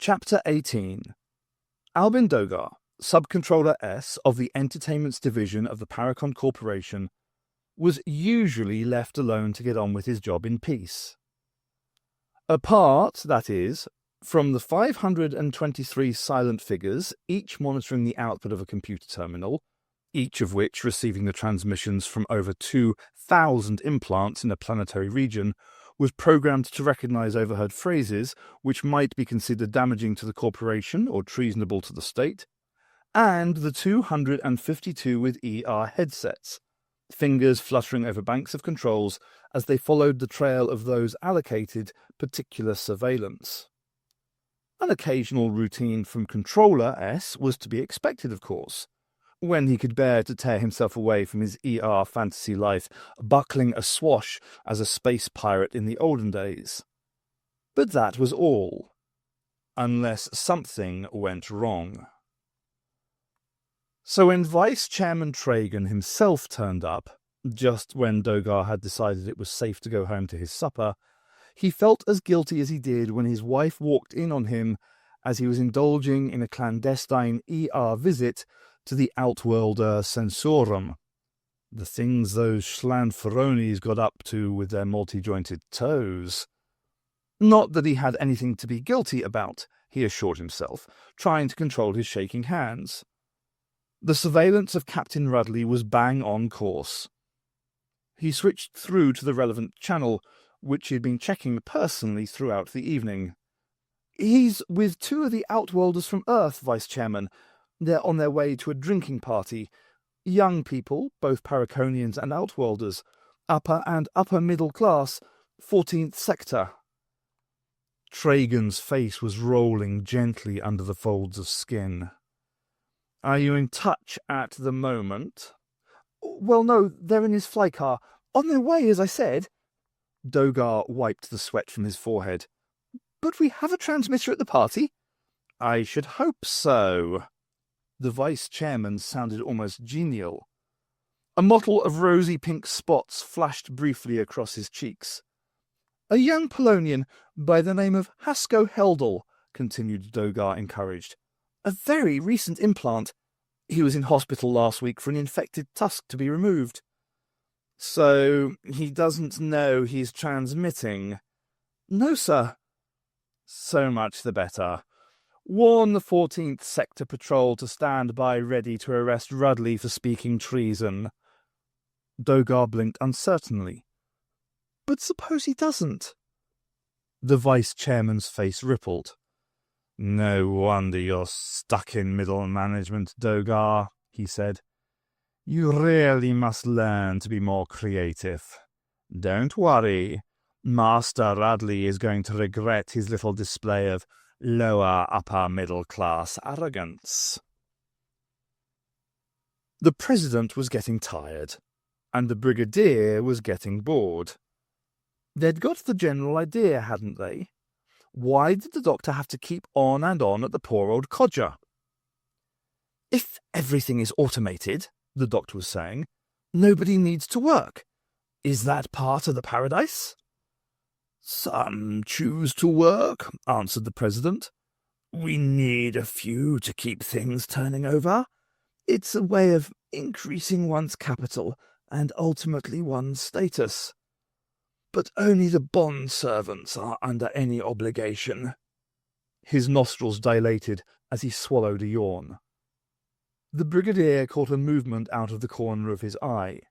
Chapter 18. Albin Dogar, Subcontroller S of the Entertainments Division of the Paracon Corporation, was usually left alone to get on with his job in peace. Apart, that is, from the 523 silent figures, each monitoring the output of a computer terminal, each of which receiving the transmissions from over 2,000 implants in a planetary region, was programmed to recognize overheard phrases which might be considered damaging to the corporation or treasonable to the state, and the 252 with ER headsets, fingers fluttering over banks of controls as they followed the trail of those allocated particular surveillance. An occasional routine from Controller S was to be expected, of course, when he could bear to tear himself away from his ER fantasy life, buckling a swash as a space pirate in the olden days. But that was all, unless something went wrong. So when Vice Chairman Tragan himself turned up, just when Dogar had decided it was safe to go home to his supper, he felt as guilty as he did when his wife walked in on him as he was indulging in a clandestine ER visit to the Outworlder Sensorum, the things those Schlanferonis got up to with their multi-jointed toes. Not that he had anything to be guilty about, he assured himself, trying to control his shaking hands. The surveillance of Captain Rudley was bang on course. He switched through to the relevant channel, which he had been checking personally throughout the evening. "He's with two of the Outworlders from Earth, Vice Chairman. They're on their way to a drinking party. Young people, both Paraconians and Outworlders, upper and upper middle class, 14th sector." Tragan's face was rolling gently under the folds of skin. "Are you in touch at the moment?" "Well, no, they're in his flycar. On their way, as I said." Dogar wiped the sweat from his forehead. "But we have a transmitter at the party." "I should hope so." The vice chairman sounded almost genial. A mottle of rosy pink spots flashed briefly across his cheeks. "A young Polonian by the name of Hasko Heldel," continued Dogar, encouraged. "A very recent implant. He was in hospital last week for an infected tusk to be removed." "So he doesn't know he's transmitting?" "No, sir." "So much the better. Warn the 14th Sector Patrol to stand by ready to arrest Rudley for speaking treason." Dogar blinked uncertainly. "But suppose he doesn't?" The vice-chairman's face rippled. "No wonder you're stuck in middle management, Dogar," he said. "You really must learn to be more creative. Don't worry. Master Rudley is going to regret his little display of lower upper middle class arrogance." The president was getting tired, and the brigadier was getting bored. They'd got the general idea, hadn't they? Why did the doctor have to keep on and on at the poor old codger? "If everything is automated," the doctor was saying, "nobody needs to work. Is that part of the paradise?" "Some choose to work," answered the president. "We need a few to keep things turning over. It's a way of increasing one's capital and ultimately one's status. But only the bond servants are under any obligation." His nostrils dilated as he swallowed a yawn. The brigadier caught a movement out of the corner of his eye.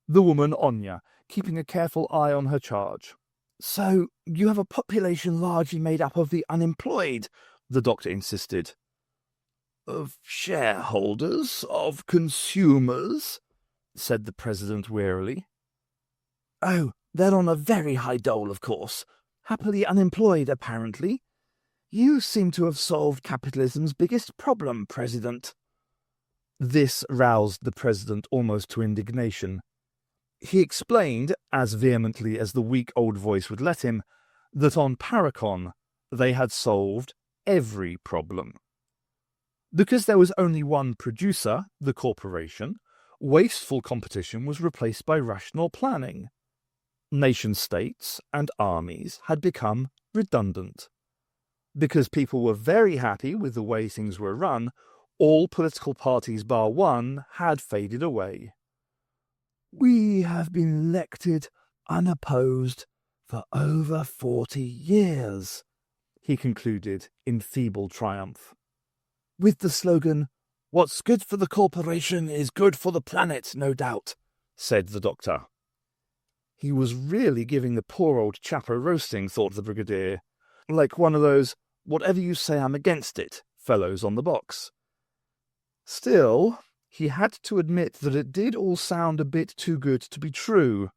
The woman Onya, keeping a careful eye on her charge. "So you have a population largely made up of the unemployed," the doctor insisted. "Of shareholders, of consumers," said the president wearily. "Oh, they're on a very high dole, of course. Happily unemployed, apparently. You seem to have solved capitalism's biggest problem, President." This roused the president almost to indignation. He explained, as vehemently as the weak old voice would let him, that on Paracon they had solved every problem. Because there was only one producer, the corporation, wasteful competition was replaced by rational planning. Nation-states and armies had become redundant. Because people were very happy with the way things were run, all political parties bar one had faded away. "We have been elected unopposed for over 40 years, he concluded in feeble triumph. With the slogan, "What's good for the corporation is good for the planet, no doubt," said the doctor. He was really giving the poor old chap a roasting, thought the brigadier, like one of those "whatever you say I'm against it" fellows on the box. Still, he had to admit that it did all sound a bit too good to be true.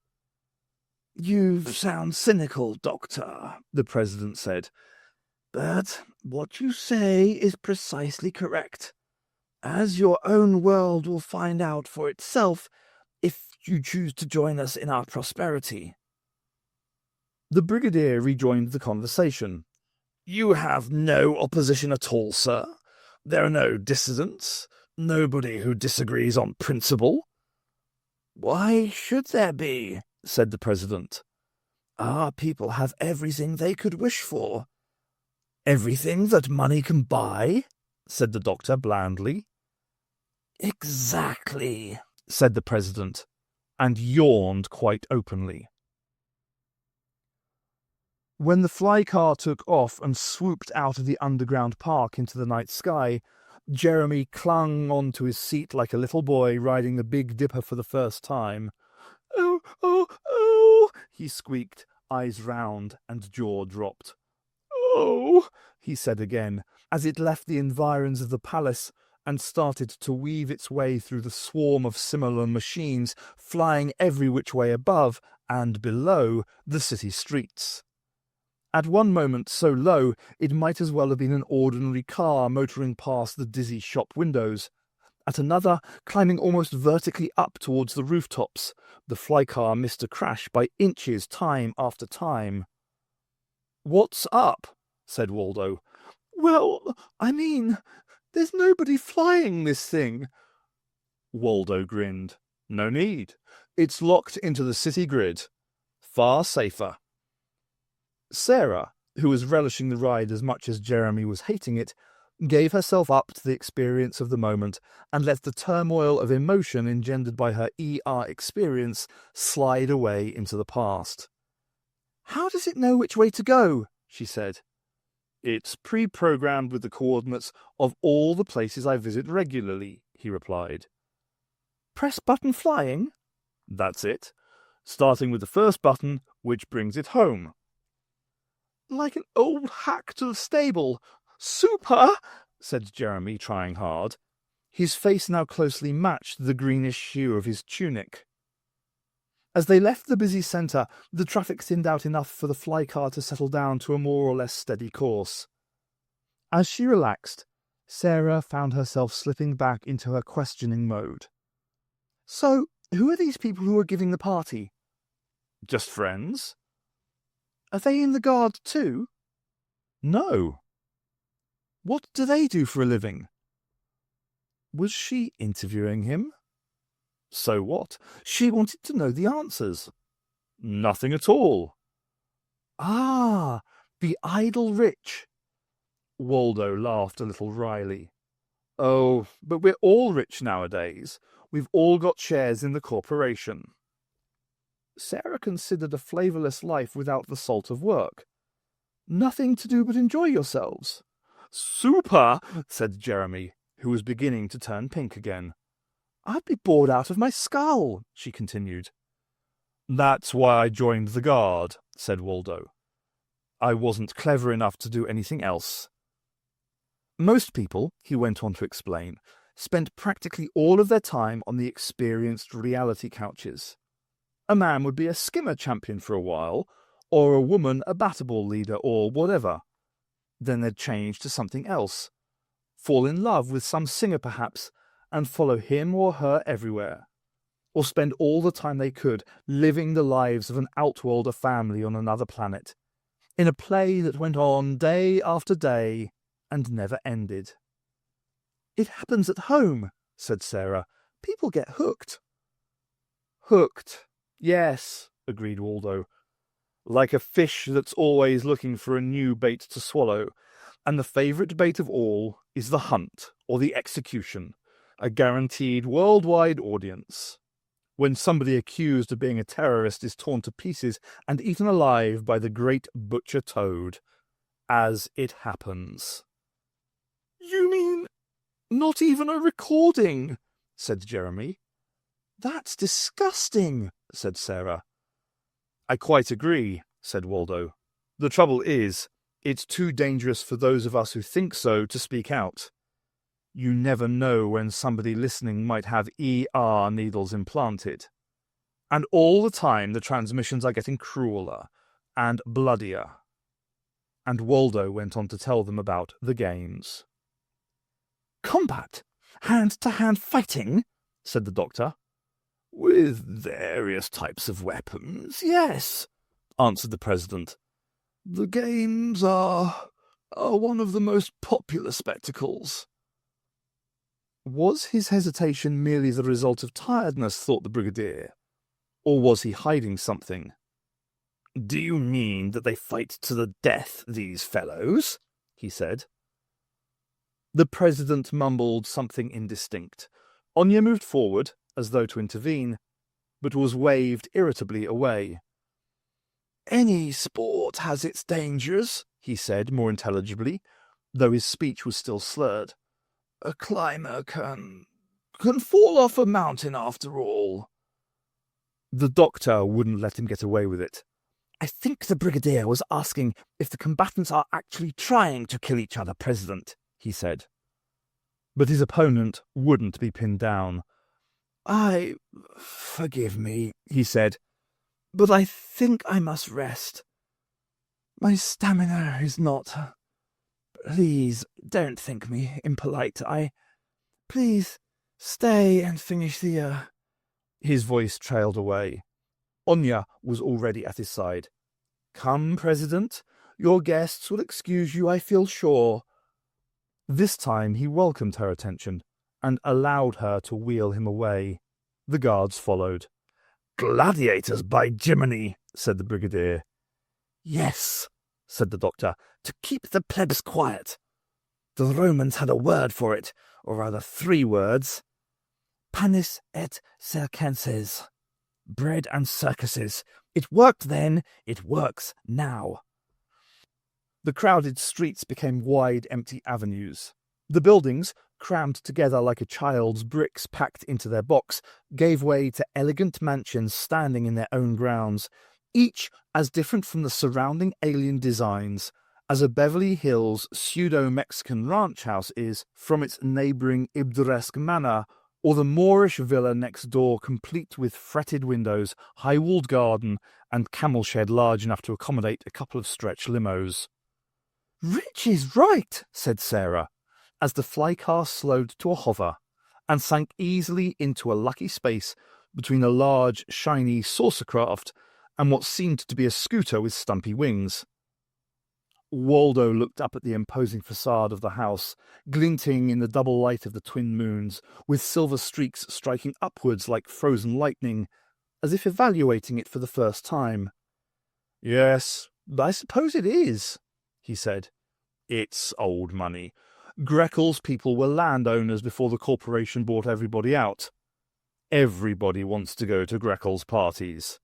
"You sound cynical, Doctor," the president said, "but what you say is precisely correct, as your own world will find out for itself if you choose to join us in our prosperity." The brigadier rejoined the conversation. "You have no opposition at all, sir? There are no dissidents? Nobody who disagrees on principle?" "Why should there be?" said the president. "Our people have everything they could wish for." "Everything that money can buy?" said the doctor blandly. "Exactly," said the president, and yawned quite openly. When the fly car took off and swooped out of the underground park into the night sky, Jeremy clung onto his seat like a little boy riding the Big Dipper for the first time. "Oh, oh, oh," he squeaked, eyes round and jaw dropped. "Oh," he said again, as it left the environs of the palace and started to weave its way through the swarm of similar machines flying every which way above and below the city streets. At one moment so low it might as well have been an ordinary car motoring past the dizzy shop windows. At another, climbing almost vertically up towards the rooftops, the flycar missed a crash by inches time after time. "What's up?" said Waldo. "Well, I mean, there's nobody flying this thing." Waldo grinned. "No need. It's locked into the city grid. Far safer." Sarah, who was relishing the ride as much as Jeremy was hating it, gave herself up to the experience of the moment and let the turmoil of emotion engendered by her ER experience slide away into the past. "How does it know which way to go?" she said. "It's pre-programmed with the coordinates of all the places I visit regularly," he replied. "Press button flying?" "That's it. Starting with the first button, which brings it home." "Like an old hack to the stable. Super!" said Jeremy, trying hard. His face now closely matched the greenish hue of his tunic. As they left the busy centre, the traffic thinned out enough for the flycar to settle down to a more or less steady course. As she relaxed, Sarah found herself slipping back into her questioning mode. "So, who are these people who are giving the party?" "Just friends." "Are they in the Guard too?" "No." "What do they do for a living?" Was she interviewing him? So what? She wanted to know the answers. "Nothing at all." "Ah, the idle rich." Waldo laughed a little wryly. "Oh, but we're all rich nowadays. We've all got shares in the corporation." Sarah considered a flavourless life without the salt of work. "Nothing to do but enjoy yourselves." "Super!" said Jeremy, who was beginning to turn pink again. "I'd be bored out of my skull," she continued. "That's why I joined the Guard," said Waldo. "I wasn't clever enough to do anything else." Most people, he went on to explain, spent practically all of their time on the experienced reality couches. A man would be a skimmer champion for a while, or a woman a batterball leader, or whatever. Then they'd change to something else. Fall in love with some singer perhaps, and follow him or her everywhere. Or spend all the time they could living the lives of an outworlder family on another planet, in a play that went on day after day and never ended. "It happens at home," said Sarah. "People get hooked." "Hooked, yes," agreed Waldo. "Like a fish that's always looking for a new bait to swallow. And the favourite debate of all is the hunt or the execution, a guaranteed worldwide audience. When somebody accused of being a terrorist is torn to pieces and eaten alive by the great butcher toad, as it happens. "You mean not even a recording?" said Jeremy. "That's disgusting," said Sarah. "I quite agree," said Waldo. "The trouble is, it's too dangerous for those of us who think so to speak out. You never know when somebody listening might have ER needles implanted. And all the time the transmissions are getting crueler and bloodier." And Waldo went on to tell them about the games. "Combat? Hand-to-hand fighting?" said the doctor. "With various types of weapons, yes," answered the president. "The games are one of the most popular spectacles." Was his hesitation merely the result of tiredness, thought the brigadier, or was he hiding something? "Do you mean that they fight to the death, these fellows?" he said. The president mumbled something indistinct. Anya moved forward, as though to intervene, but was waved irritably away. "Any sport has its dangers," he said more intelligibly, though his speech was still slurred. "A climber can fall off a mountain after all." The doctor wouldn't let him get away with it. "I think the brigadier was asking if the combatants are actually trying to kill each other, President," he said. But his opponent wouldn't be pinned down. Forgive me," he said, "but I think I must rest. My stamina is not. Please don't think me impolite. Please stay and finish the His voice trailed away. Anya was already at his side. "Come, President. Your guests will excuse you, I feel sure." This time he welcomed her attention and allowed her to wheel him away. The guards followed. "Gladiators, by Jiminy," said the brigadier. "Yes," said the doctor, "to keep the plebs quiet. The Romans had a word for it, or rather 3 words. Panis et circenses. Bread and circuses. It worked then, it works now." The crowded streets became wide, empty avenues. The buildings, crammed together like a child's bricks packed into their box, gave way to elegant mansions standing in their own grounds, each as different from the surrounding alien designs as a Beverly Hills pseudo-Mexican ranch house is from its neighbouring Ibderesque manor, or the Moorish villa next door complete with fretted windows, high-walled garden, and camel shed large enough to accommodate a couple of stretch limos. "Rich is right," said Sarah, as the flycar slowed to a hover and sank easily into a lucky space between a large, shiny saucer craft and what seemed to be a scooter with stumpy wings. Waldo looked up at the imposing facade of the house, glinting in the double light of the twin moons, with silver streaks striking upwards like frozen lightning, as if evaluating it for the first time. "Yes, I suppose it is," he said. "It's old money. Greckel's people were landowners before the corporation bought everybody out. Everybody wants to go to Greckel's parties."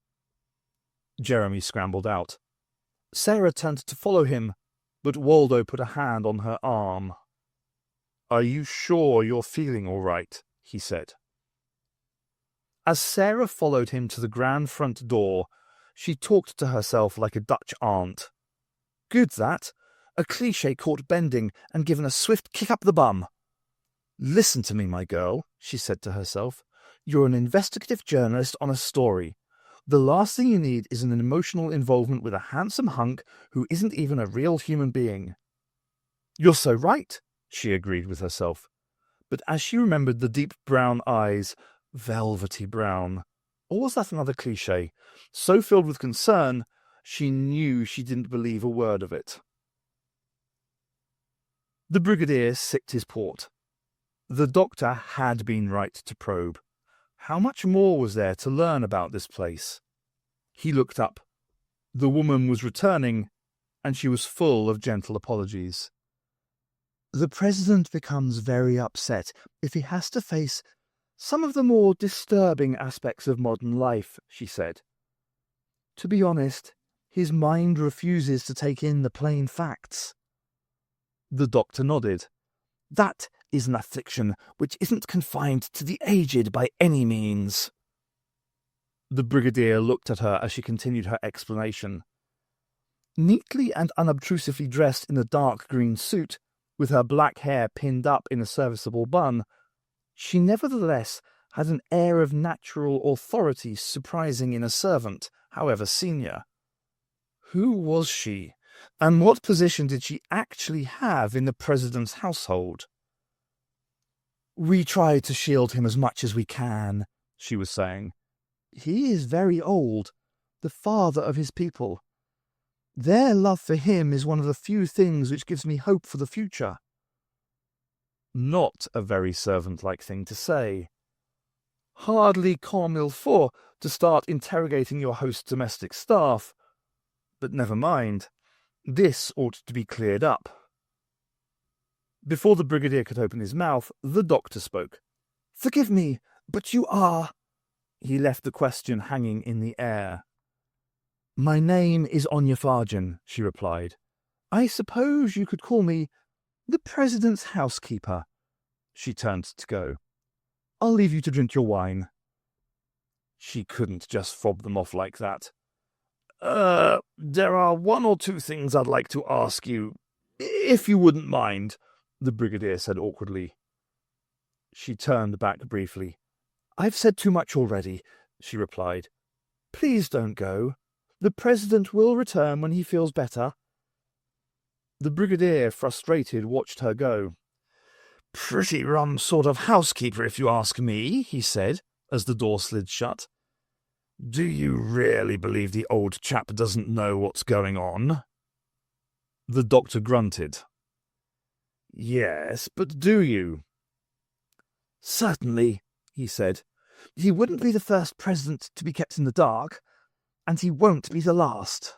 Jeremy scrambled out. Sarah turned to follow him, but Waldo put a hand on her arm. "Are you sure you're feeling all right?" he said. As Sarah followed him to the grand front door, she talked to herself like a Dutch aunt. "Good, that. A cliché caught bending and given a swift kick up the bum." "Listen to me, my girl," she said to herself. "You're an investigative journalist on a story. The last thing you need is an emotional involvement with a handsome hunk who isn't even a real human being." "You're so right," she agreed with herself. But as she remembered the deep brown eyes, velvety brown, or was that another cliché, so filled with concern, she knew she didn't believe a word of it. The brigadier sipped his port. The doctor had been right to probe. How much more was there to learn about this place? He looked up. The woman was returning, and she was full of gentle apologies. The president becomes very upset if he has to face some of the more disturbing aspects of modern life, she said. To be honest, his mind refuses to take in the plain facts. The doctor nodded. That is an affliction which isn't confined to the aged by any means. The brigadier looked at her as she continued her explanation. Neatly and unobtrusively dressed in a dark green suit, with her black hair pinned up in a serviceable bun, she nevertheless had an air of natural authority surprising in a servant, however senior. Who was she, and what position did she actually have in the president's household? We try to shield him as much as we can, she was saying. He is very old, the father of his people. Their love for him is one of the few things which gives me hope for the future. Not a very servant-like thing to say. Hardly comme il faut to start interrogating your host's domestic staff. But never mind. This ought to be cleared up. Before the brigadier could open his mouth, the doctor spoke. Forgive me, but you are... He left the question hanging in the air. My name is Onyafarjan, she replied. I suppose you could call me the president's housekeeper. She turned to go. I'll leave you to drink your wine. She couldn't just fob them off like that. There are one or two things I'd like to ask you, if you wouldn't mind, the brigadier said awkwardly. She turned back briefly. I've said too much already, she replied. Please don't go. The president will return when he feels better. The brigadier, frustrated, watched her go. Pretty rum sort of housekeeper, if you ask me, he said, as the door slid shut. Do you really believe the old chap doesn't know what's going on? The doctor grunted. Yes, but do you? Certainly, he said. He wouldn't be the first president to be kept in the dark, and he won't be the last.